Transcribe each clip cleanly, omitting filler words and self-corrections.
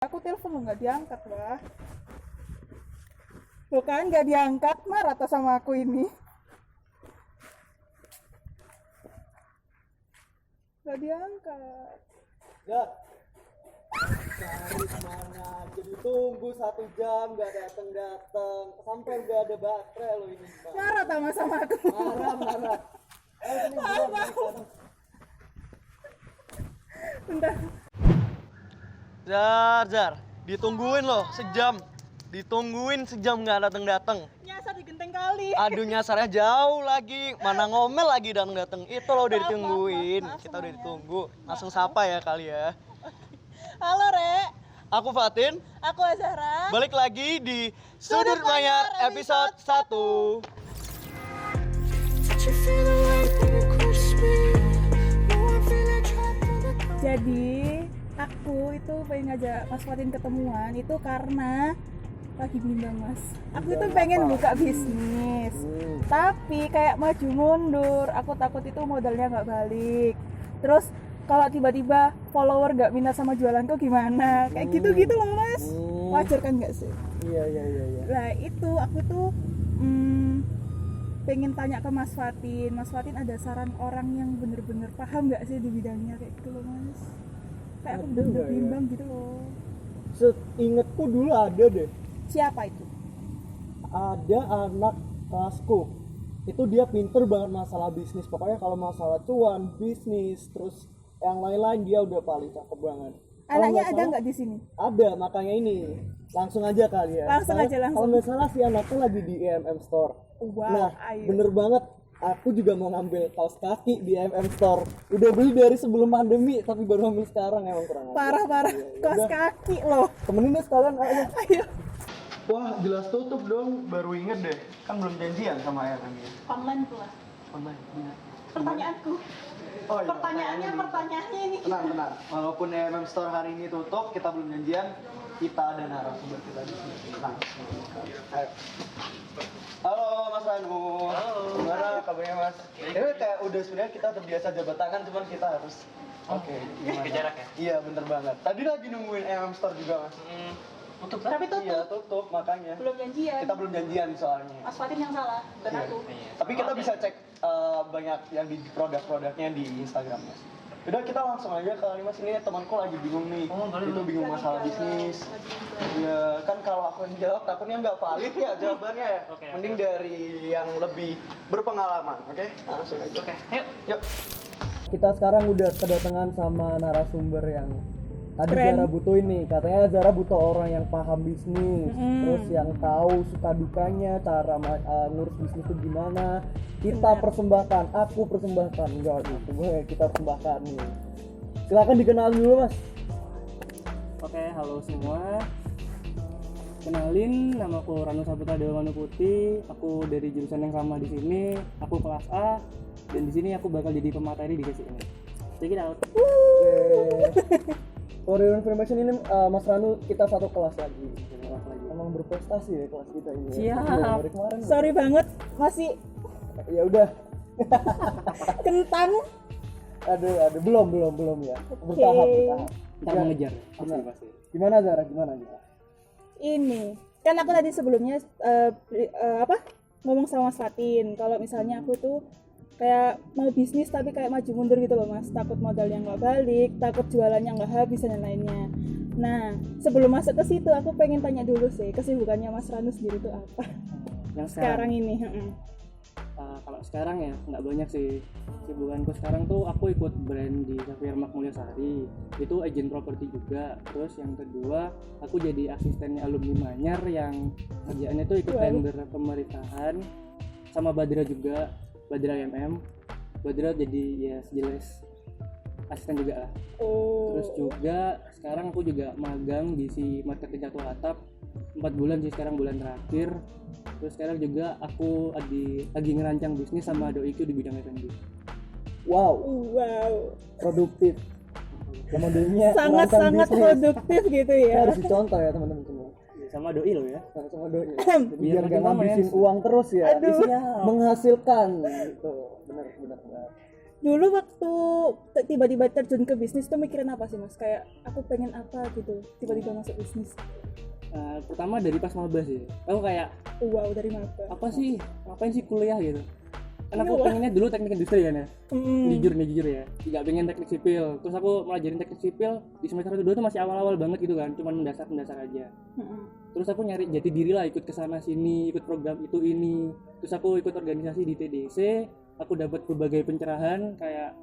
Aku telepon lo nggak diangkat, wah. Bukan nggak diangkat, marah atau sama aku ini. Nggak diangkat. Ya, cari kemana? Jadi tunggu 1 jam nggak datang sampai nggak ada baterai lo ini. Bang. Marah sama aku. Marah. Ini bukan. Bentar. Jar, ditungguin loh sejam. Ditungguin sejam nggak datang. Nyasar di genteng kali. Aduh nyasarnya jauh lagi. Mana ngomel lagi datang. Itu lo udah ditungguin. maaf, Kita udah semuanya. ditunggu. Langsung sapa ya kali ya. Halo, Rek. Aku Fatin. Aku Azahra. Balik lagi di Sudut Manyar episode 1. Jadi aku itu pengen ngajak Mas Fatin ketemuan itu karena lagi bimbang, Mas. Aku itu pengen buka bisnis, tapi kayak maju mundur. Aku takut itu modalnya nggak balik. Terus kalau tiba-tiba follower nggak minat sama jualanku gimana? Kayak gitu-gitu loh, Mas. Wajar kan nggak sih? Iya. Nah itu aku tuh pengen tanya ke Mas Fatin. Mas Fatin ada saran orang yang bener-bener paham nggak sih di bidangnya kayak gitu loh, Mas? Kayak aku bener-bener bimbang gitu loh. Seingetku dulu ada deh. Siapa itu? Ada anak kelasku. Itu dia pinter banget masalah bisnis. Pokoknya kalau masalah cuan, bisnis, terus yang lain-lain dia udah paling cakep banget. Kalau Anaknya nggak ada salah- nggak di sini? Ada, makanya ini langsung aja kali ya. Langsung aja. Kalau nggak salah si anaknya lagi di EMM Store. Wow, Nah, ayo. bener banget. Aku juga mau ngambil kaos kaki di EMM Store. Udah beli dari sebelum pandemi, tapi baru ambil sekarang emang kurang ajar. Parah. Kaos Udah. kaki loh. Temenin deh sekalian, ayo. Ayo. Wah, jelas tutup dong. Baru inget deh. Kan belum janjian sama EMM ya. Online pula. Online, bener. Pertanyaanku. Oh, iya, Pertanyaannya ini. Tenang. Walaupun EMM Store hari ini tutup, kita belum janjian. Kita ada narasumber kita di sini. Tenang. Ayo. Halo Mas Ranu. Halo. Gimana kabarnya Mas? Ini kayak udah sebenarnya kita terbiasa jabat tangan, cuman kita harus Jaga jarak ya? Iya bener banget. Tadi lagi nungguin EMM Store juga Mas. Tutup Tapi tutup. Iya tutup makanya. Belum janjian. Kita belum janjian soalnya. Mas Fatin yang salah, bukan Iya. aku. Tapi kita bisa cek banyak yang di produk-produknya di Instagram Mas. Udah kita langsung aja kali Mas, ini temanku lagi bingung nih. Itu bingung masalah bisnis. Ya kan kalau aku yang jawab takutnya nggak valid ya jawabannya ya. Oke. Mending dari yang lebih berpengalaman, oke? Langsung aja. Oke, Yuk. Kita sekarang udah kedatangan sama narasumber yang tadi Keren. Zara butuhin nih. Katanya Zara butuh orang yang paham bisnis, terus yang tahu suka dukanya, cara ngurus bisnis itu gimana. Kita persembahkan, aku persembahkan, enggak gitu, kita persembahkan nih. Silakan dikenal dulu Mas. Oke, halo semua. Kenalin, nama aku Ranu Saputra Dewa Manu Putih. Aku dari jurusan yang sama di sini. Aku kelas A dan di sini aku bakal jadi pemateri di kelas ini. Check it out. For your information ini Mas Ranu kita satu kelas lagi. Emang berprestasi ya kelas kita ini. Siap. Dari kemarin. Sorry banget, masih Ya udah. kentang. Aduh, belum ya. Bertahap. Ntar mengejar, pasti. Gimana Zara? Gimana? Ini kan aku tadi sebelumnya ngomong sama Mas Fatin kalau misalnya aku tuh kayak mau bisnis tapi kayak maju mundur gitu loh Mas, takut modalnya nggak balik, takut jualannya nggak habis dan lainnya. Nah sebelum masuk ke situ aku pengen tanya dulu sih kesibukannya Mas Ranu sendiri tuh apa Yang sekarang ini. kalau sekarang ya nggak banyak sih. Kesibukanku sekarang tuh aku ikut brand di Xavier Magmulia Sari. Itu agent properti juga. Terus yang kedua aku jadi asistennya alumni Manyar yang kerjaannya tuh ikut tender pemerintahan sama Badra juga. Badra MM. Badra jadi ya sejelas asisten juga lah. Terus juga sekarang aku juga magang di si marketing Jatuh Atap 4 bulan sih sekarang, bulan terakhir. Terus sekarang juga aku lagi ngerancang bisnis sama Doiku di bidang F&B. Wow, produktif. Kemudiannya Sangat produktif gitu ya. harus dicontoh ya teman-teman semua. Sama Doi lo ya. Sama doi. Biar Biar gak makin lama ngabisin ya. uang terus ya. Aduh. Isinya menghasilkan gitu. Benar. Dulu waktu tiba-tiba terjun ke bisnis tuh mikirin apa sih Mas? Kayak aku pengen apa gitu, tiba-tiba masuk bisnis. Pertama dari pas maba sih, aku kayak Wow, dari mana? apa sih, ngapain sih kuliah gitu. Karena aku Iya. pengennya dulu teknik industri kan ya, Hmm. jujur ya, nggak pengen teknik sipil. Terus aku melajarin teknik sipil di semester 1 2 tuh masih awal-awal banget gitu kan, cuman mendasar aja. Mm-mm. Terus aku nyari jati diri lah, ikut kesana sini, ikut program itu ini. Terus aku ikut organisasi di TDC, aku dapat berbagai pencerahan kayak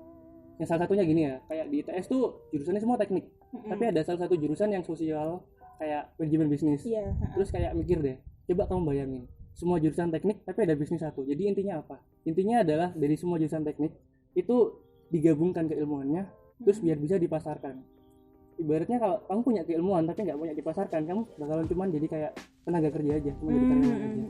yang salah satunya gini ya, kayak di ITS tuh jurusannya semua teknik, tapi ada salah satu jurusan yang sosial kayak manajemen bisnis. Iya. Terus kayak mikir deh, coba kamu bayangin semua jurusan teknik tapi ada bisnis satu. Jadi intinya apa? Intinya adalah dari semua jurusan teknik itu digabungkan keilmuannya, terus biar bisa dipasarkan. Ibaratnya kalau kamu punya keilmuan tapi nggak punya dipasarkan, kamu bakalan cuman jadi kayak tenaga kerja aja, cuma jadi karyawan aja.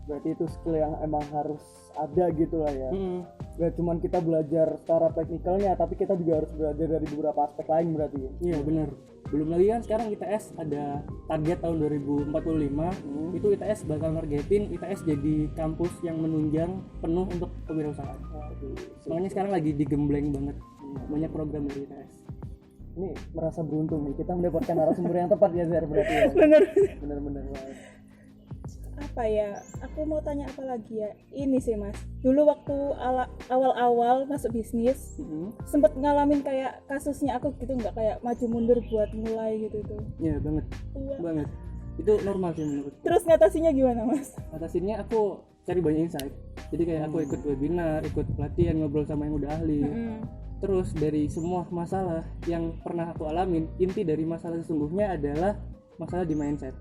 Berarti itu skill yang emang harus ada gitu lah ya. Mm. Gak cuman kita belajar secara teknikalnya, tapi kita juga harus belajar dari beberapa aspek lain berarti ya. Iya benar. Belum lagi kan sekarang ITS ada target tahun 2045, itu ITS bakal nargetin ITS jadi kampus yang menunjang penuh untuk kewirausahaan. Makanya sekarang lagi digembleng banget banyak program dari ITS. Ini merasa beruntung nih, kita mendapatkan narasumber yang tepat ya Zer berarti ya. Bener-bener banget. Apa ya, aku mau tanya apa lagi ya, ini sih Mas, dulu waktu awal-awal masuk bisnis sempet ngalamin kayak kasusnya aku gitu, nggak kayak maju mundur buat mulai gitu tuh. Iya banget, Iya. banget. Itu normal sih menurut. Terus ngatasinnya gimana Mas? Atasinnya aku cari banyak insight. Jadi kayak aku ikut webinar, ikut pelatihan, ngobrol sama yang udah ahli. Terus dari semua masalah yang pernah aku alamin, inti dari masalah sesungguhnya adalah masalah di mindset.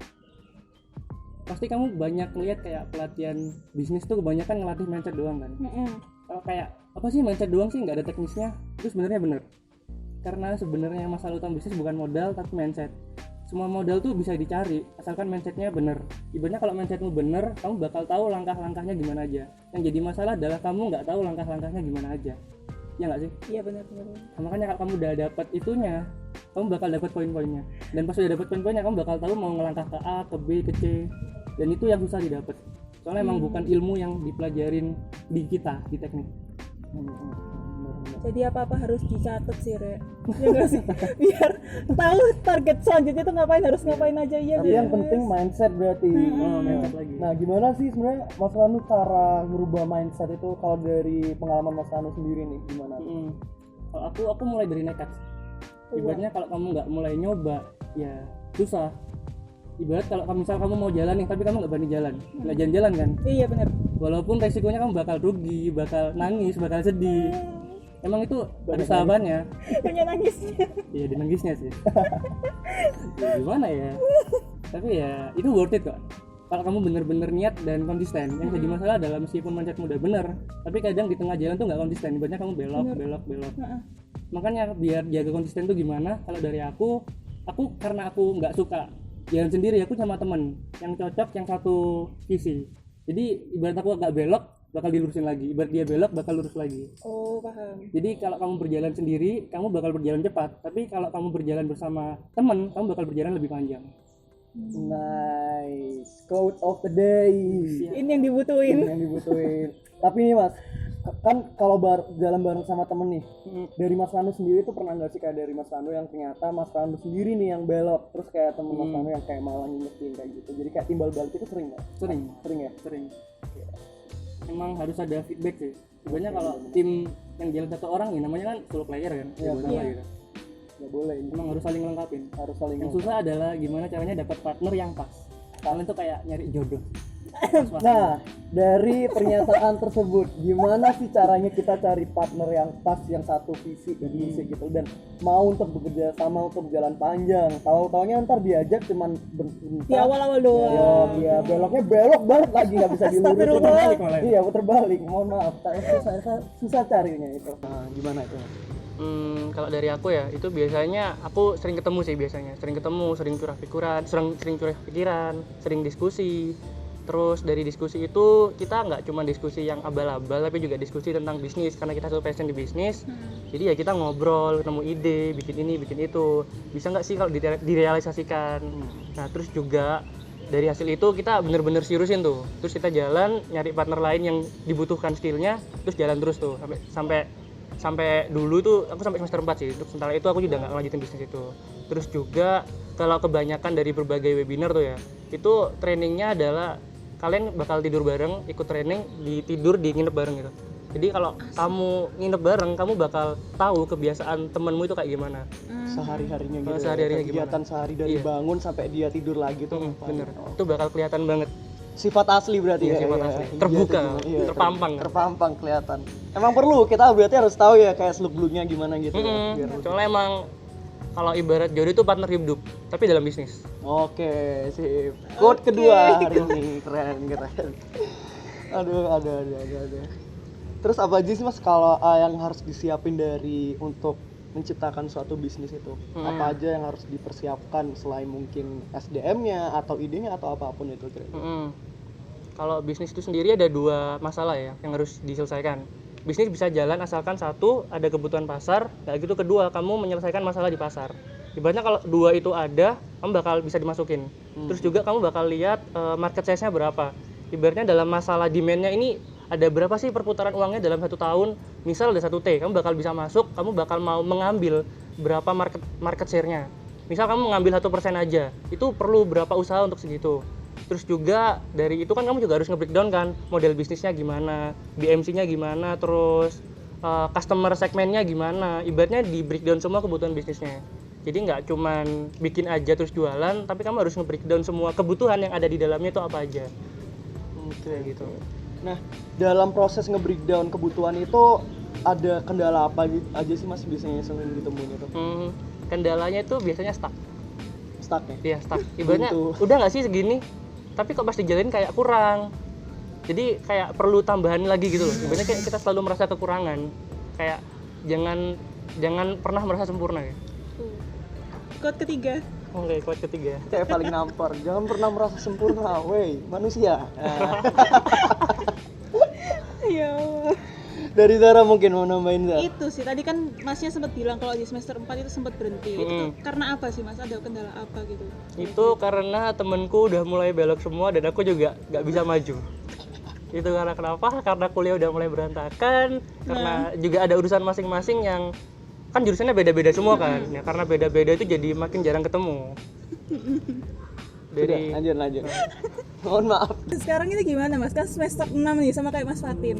Pasti kamu banyak lihat kayak pelatihan bisnis tuh kebanyakan ngelatih mindset doang kan. Kalau kayak apa sih mindset doang sih, nggak ada teknisnya. Itu sebenarnya benar. Karena sebenarnya masalah utama bisnis bukan modal tapi mindset. Semua modal tuh bisa dicari asalkan mindsetnya benar. Ibaratnya kalau mindsetmu benar, kamu bakal tahu langkah-langkahnya gimana aja. Yang jadi masalah adalah kamu nggak tahu langkah-langkahnya gimana aja. Ya nggak sih? Iya benar. Makanya kalau kamu udah dapat itunya, kamu bakal dapat poin-poinnya. Dan pas udah dapat poin-poinnya, kamu bakal tahu mau ngelangkah ke A, ke B, ke C. Dan itu yang susah didapat. Soalnya emang bukan ilmu yang dipelajarin di kita di teknik. Jadi apa-apa harus dicatat sih Re. Ya nggak sih? Biar tahu target selanjutnya tuh ngapain, harus ngapain aja ya. Tapi yang penting mindset berarti. Mindset lagi. Nah gimana sih sebenarnya Mas Ranu cara ngerubah mindset itu kalau dari pengalaman Mas Ranu sendiri nih gimana? Kalau aku mulai dari nekat. Ibaratnya kalau kamu nggak mulai nyoba, ya susah. Ibarat kalau misal kamu mau jalan nih, tapi kamu nggak berani jalan, nggak jalan-jalan kan? Iya benar. Walaupun resikonya kamu bakal rugi, bakal nangis, bakal sedih. Emang itu ada sahabatnya. Punya nangisnya. Iya, ada nangisnya sih. Ya, gimana ya? Tapi ya itu worth it kok. Kalau kamu bener-bener niat dan konsisten. Yang jadi masalah adalah meskipun mindsetmu udah bener, tapi kadang di tengah jalan tuh nggak konsisten. Ibaratnya kamu belok. Makanya biar jaga konsisten tuh gimana? Kalau dari aku karena aku nggak suka jalan sendiri, aku sama temen yang cocok, yang satu visi. Jadi ibarat aku agak belok, bakal dilurusin lagi. Ibarat dia belok, bakal lurus lagi. Oh paham. Jadi kalau kamu berjalan sendiri, kamu bakal berjalan cepat. Tapi kalau kamu berjalan bersama teman, kamu bakal berjalan lebih panjang. Nice, quote of the day. Ini yang dibutuhin. Yang dibutuhin. Tapi nih Mas, kan kalau jalan bareng sama temen nih, dari Mas Ranu sendiri tuh pernah nggak sih kayak dari Mas Ranu yang ternyata Mas Ranu sendiri nih yang belok, terus kayak temen Mas Ranu yang kayak malah ngingetin kayak gitu. Jadi kayak timbal balik itu sering nggak? Sering ya. Emang harus ada feedback sih. Sebenarnya kalau tim yang jalan satu orang ya namanya kan solo player kan. Iya, Bersama gitu. Nggak boleh. Emang harus saling melengkapin. Harus saling. Yang susah adalah gimana caranya dapat partner yang pas. Kalian tuh kayak nyari jodoh. Nah, dari pernyataan tersebut, gimana sih caranya kita cari partner yang pas, yang satu visi dan misi gitu, dan mau untuk bekerja sama untuk berjalan panjang. Tahu-taunya ntar diajak cuman Di awal-awal doang. Iya, beloknya belok banget lagi nggak bisa dilurusin. Astagfirullah. Iya, puter balik. Mohon maaf, susah carinya itu. Nah, gimana itu? Kalau dari aku ya, itu biasanya aku sering ketemu, sering curah pikiran, sering diskusi. Terus dari diskusi itu kita nggak cuma diskusi yang abal-abal, tapi juga diskusi tentang bisnis karena kita satu passion di bisnis. Jadi ya kita ngobrol, ketemu ide, bikin ini, bikin itu. Bisa nggak sih kalau direalisasikan? Nah terus juga dari hasil itu kita bener-bener seriusin tuh, terus kita jalan nyari partner lain yang dibutuhkan skillnya, terus jalan terus tuh sampai dulu tuh aku sampai semester 4 sih. Terus setelah itu aku juga nggak lanjutin bisnis itu. Terus juga kalau kebanyakan dari berbagai webinar tuh ya, itu trainingnya adalah kalian bakal tidur bareng, ikut training, tidur di nginep bareng gitu. Jadi kalau kamu nginep bareng, kamu bakal tahu kebiasaan temenmu itu kayak gimana. Sehari-harinya gitu. Sehari-harinya gimana. Kegiatan sehari dari Iya. bangun sampai dia tidur lagi tuh. Bener. Itu bakal kelihatan banget. Sifat asli berarti Iya, ya. sifat iya. asli. Iya, Terbuka, iya, terpampang. Terpampang kelihatan. Emang perlu kita berarti harus tahu ya kayak seluk-beluknya gimana gitu. Ya, biar Soalnya emang kalau ibarat jodoh itu partner hidup, tapi dalam bisnis. Oke, sip. Quote kedua hari ini keren. Aduh. Terus apa aja sih Mas kalau yang harus disiapin dari untuk menciptakan suatu bisnis itu? Apa aja yang harus dipersiapkan selain mungkin SDM-nya atau idenya atau apapun itu kira-kira? Kalau bisnis itu sendiri ada 2 masalah ya yang harus diselesaikan. Bisnis bisa jalan asalkan satu ada kebutuhan pasar, kayak gitu. Kedua, kamu menyelesaikan masalah di pasar. Ibaratnya kalau 2 itu ada, kamu bakal bisa dimasukin. Terus juga kamu bakal lihat market size-nya berapa. Ibaratnya dalam masalah demand-nya ini ada berapa sih perputaran uangnya dalam 1 tahun. Misal ada 1T, kamu bakal bisa masuk, kamu bakal mau mengambil berapa market share-nya. Misal kamu mengambil 1% aja, itu perlu berapa usaha untuk segitu. Terus juga dari itu kan kamu juga harus nge-breakdown kan model bisnisnya gimana, BMC-nya gimana, terus customer segmennya gimana. Ibaratnya di breakdown semua kebutuhan bisnisnya. Jadi nggak cuman bikin aja terus jualan, tapi kamu harus nge-breakdown semua kebutuhan yang ada di dalamnya itu apa aja. Oke gitu. Nah, dalam proses nge-breakdown kebutuhan itu ada kendala apa aja sih Mas biasanya sering ditemuin itu? Kendalanya itu biasanya stuck. Stuck ya? Iya, stuck. Ibaratnya Buntu. udah nggak sih segini, tapi kok pas dijalanin kayak kurang. Jadi kayak perlu tambahan lagi gitu loh. Ibaratnya kayak kita selalu merasa kekurangan. Kayak jangan pernah merasa sempurna ya. Quote ketiga. Oke, quote ketiga. Kayak paling nampar, jangan pernah merasa sempurna, wey manusia. Ya Allah. Dari Zara mungkin mau nambahin Zara? Itu sih tadi kan Masnya sempat bilang kalau di semester 4 itu sempat berhenti. Itu tuh karena apa sih Mas? Ada kendala apa gitu? Itu karena temenku udah mulai belok semua dan aku juga nggak bisa maju. Itu karena kenapa? Karena kuliah udah mulai berantakan, karena juga ada urusan masing-masing yang kan jurusannya beda-beda semua kan. Ya karena beda-beda itu jadi makin jarang ketemu. Dari lanjut. Mohon maaf. Sekarang ini gimana Mas? Kan semester 6 nih sama kayak Mas Fatin.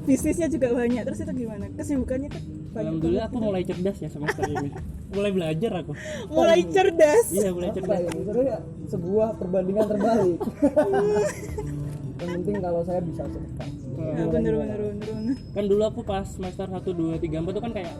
Bisnisnya juga banyak. Terus itu gimana? Kesibukannya kan banyak. Alhamdulillah aku mulai cerdas ya semester ini. Mulai belajar aku. Mulai cerdas. Iya, mulai cerdas. Sebenarnya sebuah perbandingan terbalik. Yang penting kalau saya bisa sedekah. Ya, bener. Kan dulu aku pas semester 1, 2, 3, 4 tuh kan kayak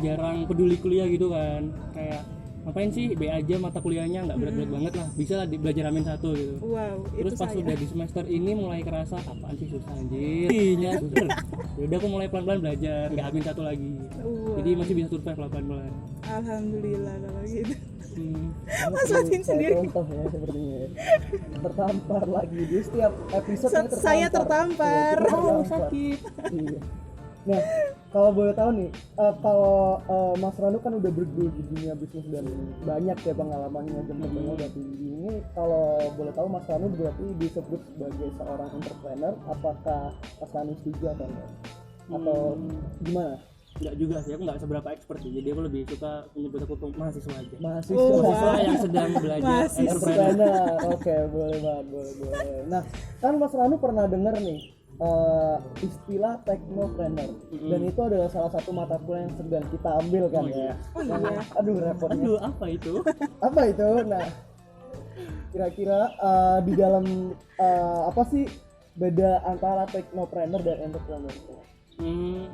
jarang peduli kuliah gitu kan. Kayak ngapain sih B aja mata kuliahnya, nggak berat-berat banget lah, bisa lah belajar amin 1 gitu. Wow, Terus itu pas saya. udah di semester ini mulai kerasa apaan sih susah anjir. Iya, susah. Yaudah aku mulai pelan-pelan belajar, nggak amin 1 lagi. Wow. Jadi masih bisa survive pelan-pelan. Alhamdulillah kalau gitu. Mas Fatin sendiri. Contoh ya sepertinya. Tertampar lagi di setiap episode Saya tertampar. sakit. Iya. Nah, kalau boleh tahu nih, kalau Mas Ranu kan udah bergelut di dunia bisnis dan banyak ya pengalamannya, jam-jamnya udah tinggi. Ini kalau boleh tahu Mas Ranu berarti disebut sebagai seorang entrepreneur, apakah Mas Ranu setuju atau enggak? Atau gimana? Enggak juga sih, aku nggak seberapa expert sih. Jadi aku lebih suka menyebut aku mahasiswa aja. Mahasiswa. Yang sedang belajar entrepreneur. Entrepreneur. Oke, boleh banget, boleh. Nah, kan Mas Ranu pernah dengar nih istilah technopreneur, dan itu adalah salah satu mata kuliah yang sedang kita ambil kan ya. Aduh repotnya. Aduh, apa itu? Apa itu? Nah, kira-kira di dalam apa sih beda antara technopreneur dan entrepreneur?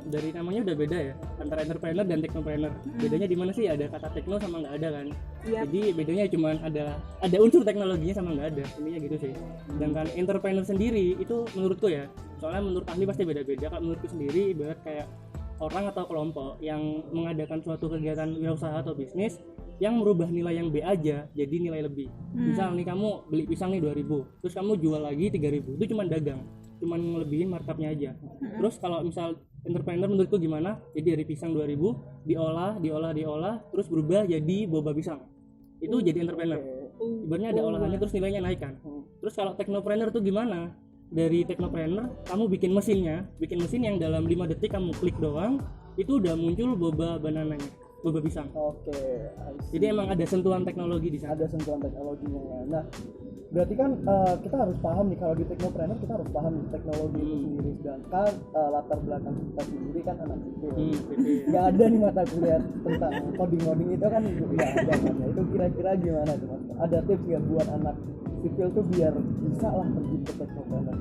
Dari namanya udah beda ya, antara entrepreneur dan technopreneur. Bedanya di mana sih? Ada kata techno sama nggak ada kan? Yap. Jadi bedanya cuma ada unsur teknologinya sama nggak ada, intinya gitu sih. Sedangkan entrepreneur sendiri itu menurutku ya, soalnya menurut ahli pasti beda-beda. Kalau menurutku sendiri ibarat kayak orang atau kelompok yang mengadakan suatu kegiatan wirausaha atau bisnis yang merubah nilai yang B aja jadi nilai lebih. Misal nih kamu beli pisang nih 2.000, terus kamu jual lagi 3.000, itu cuma dagang, cuma ngelebihin markupnya aja. Terus kalau misal entrepreneur menurutku gimana? Jadi dari pisang 2.000 diolah, terus berubah jadi boba pisang. Itu jadi entrepreneur. Ibaratnya ada olahannya terus nilainya naik kan. Terus kalau technopreneur tuh gimana? Dari technopreneur kamu bikin mesin yang dalam 5 detik kamu klik doang itu udah muncul boba banananya, boba pisang. Oke, I see. Jadi emang ada sentuhan teknologi di sana. Ada sentuhan teknologinya ya. Nah, berarti kan kita harus paham nih, kalau di teknopreneur kita harus paham nih teknologi itu sendiri. Sedangkan latar belakang kita sendiri kan anak sipil. Nggak ada nih mata kuliah tentang coding itu kan nggak ada kan ya. Itu kira-kira gimana tuh Mas? Ada tips nggak buat anak sipil tuh biar bisa lah pergi ke teknopreneur?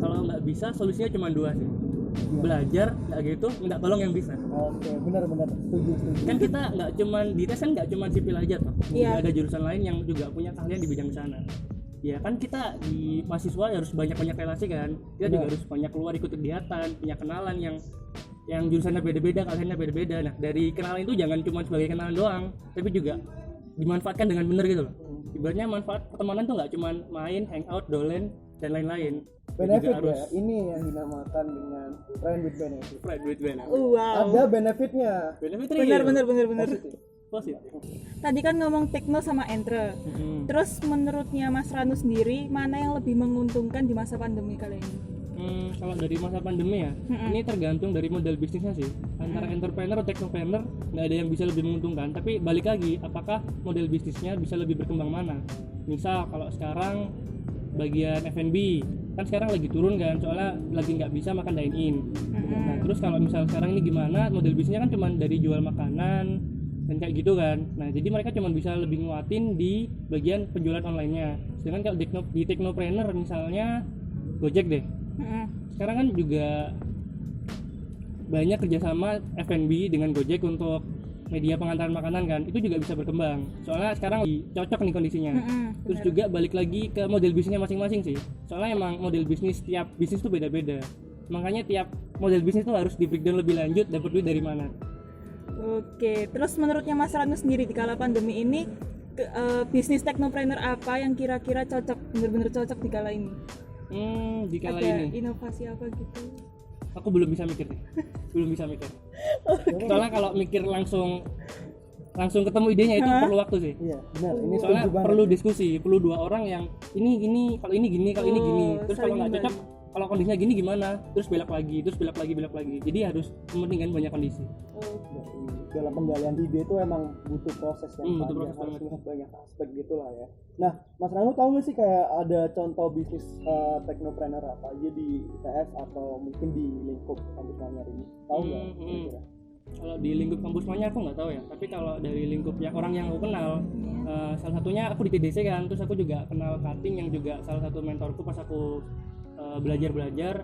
Kalau nggak bisa solusinya cuma 2 sih. Belajar, nggak gitu minta tolong yang bisa. Oke, benar-benar setuju. Kan kita nggak cuman di tes kan nggak cuman sipil aja toh. Iya. Ada jurusan lain yang juga punya keahlian di bidang sana. Ya kan kita di mahasiswa harus banyak relasi kan. Kita juga harus banyak keluar ikut kegiatan, punya kenalan yang jurusannya beda-beda, keahliannya beda-beda. Nah, dari kenalan itu jangan cuma sebagai kenalan doang, tapi juga dimanfaatkan dengan benar gitu loh. Ibaratnya manfaat pertemanan tuh nggak cuma main, hangout, dolen dan lain-lain. Benefit juga harus ya, ini yang dinamakan dengan friend with benefit. friend with benefit. Wow. Ada benefitnya. Benefit Benar. positif. Tadi kan ngomong tekno sama entre. Terus menurutnya Mas Ranu sendiri, mana yang lebih menguntungkan di masa pandemi kali ini? Kalau dari masa pandemi ya, ini tergantung dari model bisnisnya sih. Antara entrepreneur atau technopreneur nggak ada yang bisa lebih menguntungkan. Tapi balik lagi, apakah model bisnisnya bisa lebih berkembang mana? Misal kalau sekarang bagian F&B kan sekarang lagi turun kan, soalnya lagi nggak bisa makan dine in. Nah terus kalau misal sekarang ini gimana, model bisnisnya kan cuma dari jual makanan dan kayak gitu kan. Nah jadi mereka cuma bisa lebih nguatin di bagian penjualan online-nya. Sedangkan kalau di technopreneur misalnya Gojek deh, sekarang kan juga banyak kerjasama F&B dengan Gojek untuk media pengantaran makanan kan, itu juga bisa berkembang. Soalnya sekarang cocok nih kondisinya. Terus juga balik lagi ke model bisnisnya masing-masing sih. Soalnya emang model bisnis, tiap bisnis tuh beda-beda. Makanya tiap model bisnis tuh harus di breakdown lebih lanjut, dapat duit dari mana. Oke, terus menurutnya Mas Ranu sendiri di kala pandemi ini bisnis teknopreneur apa yang kira-kira cocok, bener-bener cocok di kala ini? Di kala Ada ini inovasi apa gitu? aku belum bisa mikir nih. Soalnya kalau mikir langsung ketemu idenya itu perlu waktu sih. Iya, benar. Ini Soalnya setuju banget. perlu diskusi, perlu 2 orang yang ini gini, kalau ini gini, kalau ini gini. Terus kalau nggak saling cocok, kalau kondisinya gini gimana? Terus belok lagi. Jadi harus mementingkan banyak kondisi. Dalam penggalian ide itu emang butuh proses yang Butuh panjang, proses harus banget. melihat banyak aspek gitu lah ya. Nah, Mas Ranu tahu nggak sih kayak ada contoh bisnis teknopreneur apa aja di ITS atau mungkin di lingkup kampus Manyar ini? Tahu nggak? kira-kira? Kalau di lingkup kampus Manyar aku nggak tahu ya. Tapi kalau dari lingkup yang orang yang aku kenal, salah satunya aku di TDC kan. Terus aku juga kenal Kating yang juga salah satu mentorku pas aku belajar.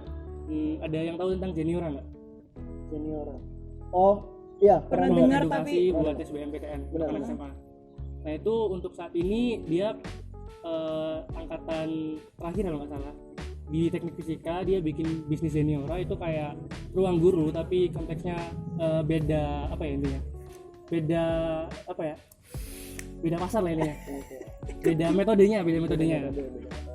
Ada yang tahu tentang Jeniora nggak? Senior. Oh, iya, Pernah Program dengar edukasi tapi buat SBMPTN Benar. anak SMA. Nah itu untuk saat ini dia angkatan terakhir kalau nggak salah di teknik fisika. Dia bikin bisnis Jeniora itu kayak ruang guru tapi konteksnya beda apa ya intinya, beda pasar lah ini ya. beda metodenya.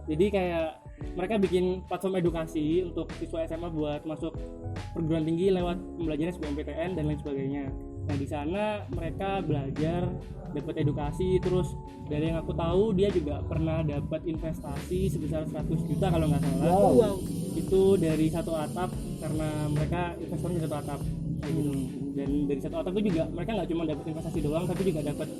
Jadi kayak mereka bikin platform edukasi untuk siswa SMA buat masuk perguruan tinggi lewat pembelajaran SBMPTN dan lain sebagainya. Nah di sana mereka belajar, dapat edukasi. Terus dari yang aku tahu dia juga pernah dapat investasi sebesar 100 juta kalau nggak salah. wow. Itu dari satu atap, karena mereka investornya satu atap kayak gitu. Dan dari satu atap itu juga mereka nggak cuma dapat investasi doang, tapi juga dapat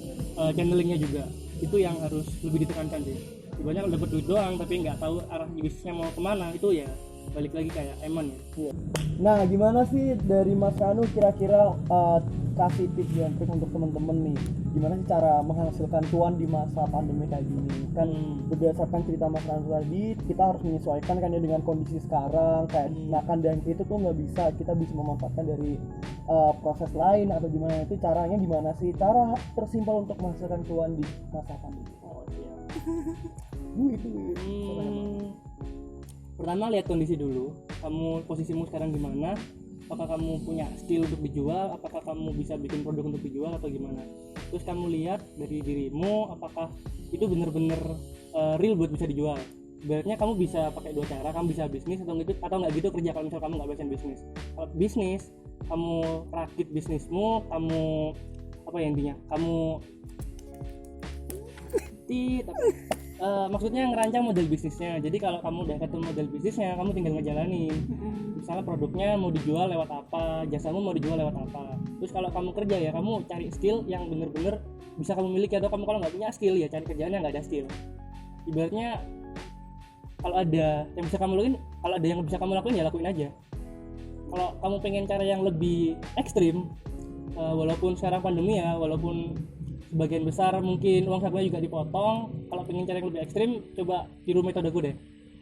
channelingnya juga. Itu yang harus lebih ditekankan sih. Sebenarnya kalau dapat duit doang tapi nggak tahu arah bisnisnya mau kemana, itu ya balik lagi kayak Eman ya. Iya. Nah, gimana sih dari Mas Ranu kira-kira kasih tips dan trik untuk teman-teman nih? Gimana sih cara menghasilkan cuan di masa pandemi kayak gini? Kan berdasarkan cerita Mas Ranu tadi, kita harus menyesuaikan kan ya dengan kondisi sekarang. Kayak makan dan itu tuh nggak bisa, kita bisa memanfaatkan dari proses lain atau gimana. Itu caranya gimana sih? Cara tersimpel untuk menghasilkan cuan di masa pandemi. Oh iya. Itu. Pertama lihat kondisi dulu, kamu posisimu sekarang gimana, apakah kamu punya skill untuk dijual, apakah kamu bisa bikin produk untuk dijual atau gimana. Terus kamu lihat dari dirimu apakah itu benar-benar real buat bisa dijual. Ibaratnya kamu bisa pakai 2 cara, kamu bisa bisnis atau nggak gitu kerja. Kalau misal kamu nggak bisa bisnis, kalau bisnis kamu rakit bisnismu, kamu apa ya intinya, kamu Maksudnya ngerancang model bisnisnya. Jadi kalau kamu udah ketemu model bisnisnya, kamu tinggal ngejalanin. Misalnya produknya mau dijual lewat apa, jasamu mau dijual lewat apa. Terus kalau kamu kerja ya, kamu cari skill yang bener-bener bisa kamu miliki, atau kamu kalau nggak punya skill ya cari kerjaan yang nggak ada skill. Ibaratnya kalau ada yang bisa kamu lakuin, ya lakuin aja. Kalau kamu pengen cara yang lebih ekstrim, walaupun sekarang pandemi ya, walaupun sebagian besar mungkin uang sakunya juga dipotong, kalau pengen cara yang lebih ekstrim, coba tiru metodeku deh.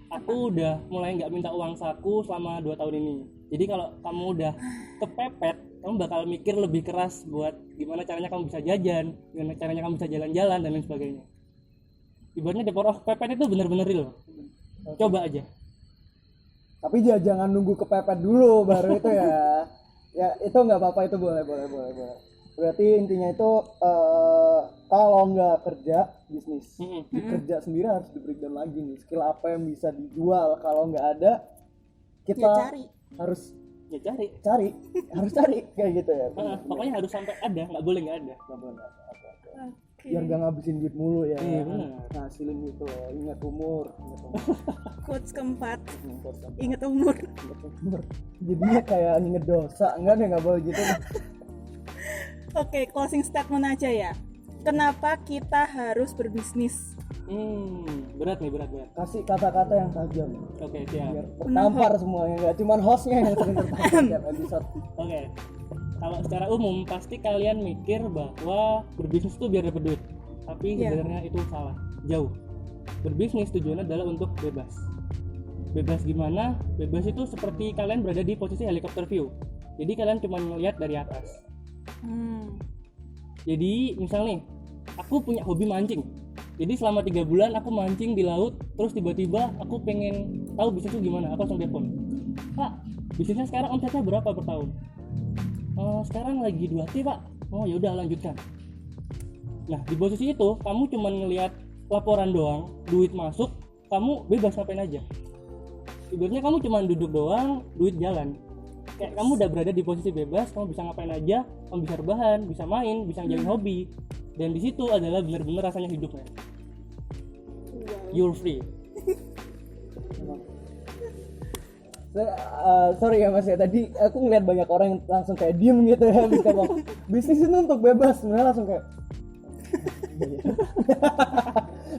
Aku udah mulai nggak minta uang saku selama 2 tahun ini. Jadi kalau kamu udah kepepet, kamu bakal mikir lebih keras buat gimana caranya kamu bisa jajan, gimana caranya kamu bisa jalan-jalan dan lain sebagainya. Ibaratnya the power of kepepet itu benar-benar real. Coba aja. Tapi jangan nunggu kepepet dulu baru itu ya. Ya itu nggak apa-apa, itu boleh. Berarti intinya itu kalau nggak kerja bisnis, kerja sendiri harus di breakdown lagi nih. Skill apa yang bisa dijual, kalau nggak ada kita harus cari kayak gitu ya. Pokoknya harus sampai ada, nggak boleh nggak ada. Biar nggak ngabisin duit mulu ya. Iya benar. Ngasilin gitu loh. Ingat umur. Quotes keempat, ingat umur. Jadinya kayak inget dosa. Enggak deh, nggak boleh gitu. Oke, closing statement aja ya. Kenapa kita harus berbisnis? Berat. Kasih kata-kata yang tajam. Oke, siap. Biar tertampar semuanya, nggak cuma hostnya yang sering tertampar tiap episode. Oke. Kalau secara umum pasti kalian mikir bahwa berbisnis itu biar dapat duit. Tapi sebenarnya itu salah. Jauh. Berbisnis tujuannya adalah untuk bebas. Bebas gimana? Bebas itu seperti kalian berada di posisi helikopter view. Jadi kalian cuma melihat dari atas. Jadi misal nih, aku punya hobi mancing. Jadi selama 3 bulan aku mancing di laut, terus tiba-tiba aku pengen tahu bisnis itu gimana. Aku langsung telepon, Pak, bisnisnya sekarang omsetnya berapa per tahun? Sekarang lagi 2T, Pak. Oh ya udah, lanjutkan. Nah di posisi itu kamu cuma ngelihat laporan doang, duit masuk, kamu bebas ngapain aja. Ibaratnya kamu cuma duduk doang, duit jalan. Kayak kamu udah berada di posisi bebas, kamu bisa ngapain aja, kamu bisa rebahan, bisa main, bisa ngejalin hobi. Dan di situ adalah benar-benar rasanya hidupnya. You're free. Sorry ya Mas ya, tadi aku ngeliat banyak orang yang langsung kayak diem gitu ya, bisa ngomong bisnis itu untuk bebas, sebenarnya langsung kayak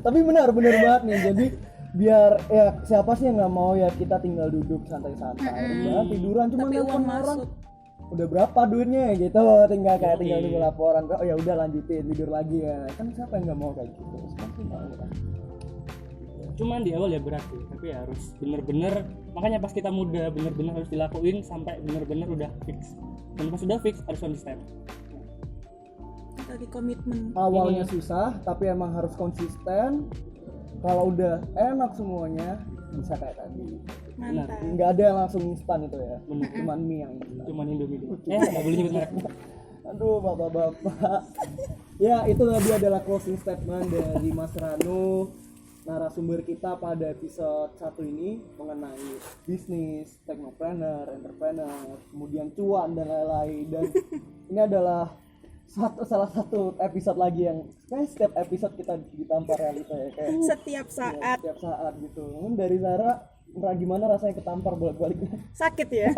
tapi benar banget nih. Jadi biar ya siapa sih yang nggak mau ya kita tinggal duduk santai-santai, tiduran cuma nelfon orang udah berapa duitnya gitu, tinggal nunggu laporan, oh ya udah lanjutin tidur lagi ya kan, siapa yang nggak mau kayak gitu. Pasti mau kan. Cuman di awal ya berat sih, tapi harus bener-bener, makanya pas kita muda bener-bener harus dilakuin sampai bener-bener udah fix. Dan pas udah fix harus konsisten. Tadi komitmen. Awalnya susah tapi emang harus konsisten. Kalau udah enak semuanya bisa kayak tadi. Mantap. Nggak ada yang langsung instan itu ya. Cuman mie yang instan. Cuman Indomie. Nggak boleh nyebut merek. Aduh bapak-bapak. Ya itu tadi adalah closing statement dari Mas Ranu, narasumber kita pada episode 1 ini mengenai bisnis, technopreneur, entrepreneur, kemudian cuan dan lain-lain. Dan ini adalah salah satu episode lagi yang kayak setiap episode kita ditampar realita ya, kayak Setiap saat. setiap saat gitu. Mungkin dari Zara, gimana rasanya ketampar bolak-balik? Sakit ya.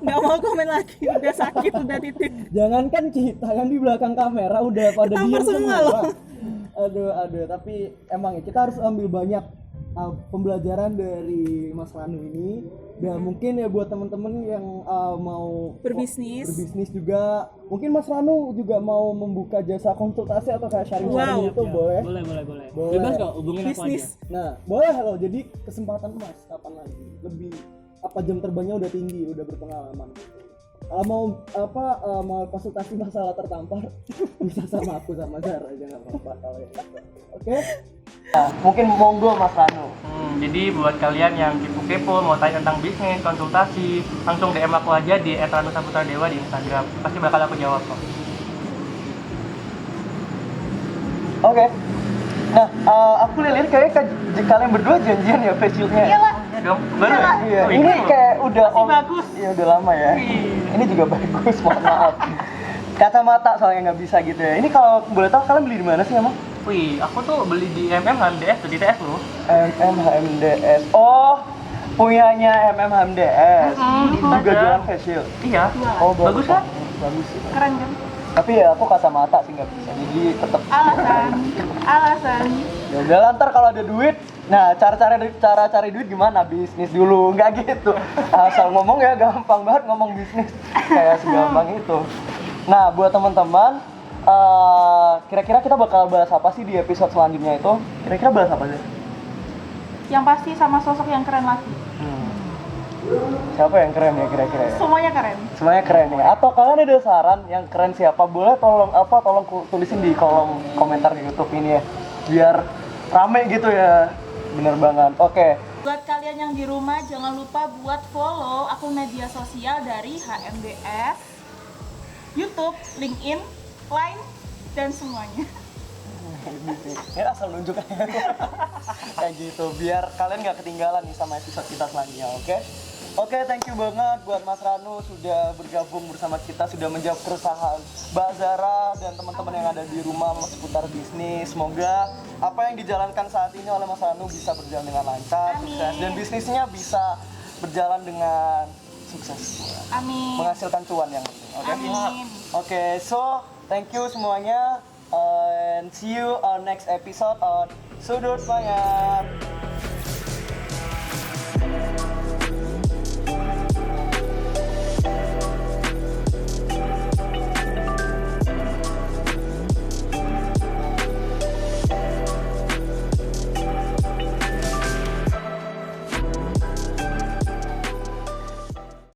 Nggak mau komen lagi, udah sakit, udah titik. Jangankan kita kan di belakang kamera udah pada Ketampar diem semua loh. Aduh, tapi emang ya kita harus ambil banyak pembelajaran dari Mas Ranu ini. Dan mungkin ya buat temen-temen yang mau Berbisnis juga, mungkin Mas Ranu juga mau membuka jasa konsultasi atau kayak sharing-sharing itu boleh. Boleh. Bebas kok, hubungin aku aja. bisnis. Nah, boleh loh. Jadi kesempatan Mas kapan lagi? Lebih jam terbangnya udah tinggi, udah berpengalaman. Kalau mau mau konsultasi masalah tertampar bisa sama aku sama Zara aja, nggak apa-apa kalau ya. Oke? Nah, mungkin monggo Mas Ranu. Jadi buat kalian yang kepo-kepo mau tanya tentang bisnis, konsultasi, langsung DM aku aja di @ranusaputradewa di Instagram. Pasti bakal aku jawab kok. Oke. Nah, aku lihat kayak kalian berdua janjian ya face-shoot-nya. Iya lah. Dong, baru ya? Iya. Oh, Ini kayak udah Masih bagus. Iya, udah lama ya. Ini juga bagus, mohon maaf. Kacamata soalnya nggak bisa gitu ya. Ini kalau boleh tahu kalian beli di mana sih emang? Wih, aku tuh beli di HMDS tuh di TF loh. HMDS. Oh, punyanya HMDS. Juga ada. jualan face shield. Iya. Oh, Bagus kan? Bagus sih. Keren kan? Tapi ya aku kacamata sih nggak bisa. Jadi tetap. Alasan. Ya udah ntar kalau ada duit. Nah, cara cari duit gimana? Bisnis dulu, nggak gitu. Asal ngomong ya gampang banget ngomong bisnis. Kayak segampang itu. Nah, buat teman-teman, kira-kira kita bakal bahas apa sih di episode selanjutnya itu? Kira-kira bahas apa sih? Yang pasti sama sosok yang keren lagi. Siapa yang keren ya kira-kira ya? Semuanya keren. Semuanya keren ya. Atau kalian ada saran yang keren siapa? Boleh tolong tulisin di kolom komentar di YouTube ini ya. Biar rame gitu ya. Bener banget. Oke. Buat kalian yang di rumah jangan lupa buat follow akun media sosial dari HMDS, YouTube, LinkedIn, Line, dan semuanya. Ya asal nunjuk aja. Kayak gitu. Biar kalian nggak ketinggalan nih sama episode kita selanjutnya. Oke, thank you banget buat Mas Ranu sudah bergabung bersama kita, sudah menjawab keresahan Mbak Zara dan teman-teman yang ada di rumah seputar bisnis. Semoga apa yang dijalankan saat ini oleh Mas Ranu bisa berjalan dengan lancar, sukses, dan bisnisnya bisa berjalan dengan sukses. Amin. Menghasilkan cuan yang penting. Amin. Oke, so thank you semuanya and see you on next episode on Sudut Mayat.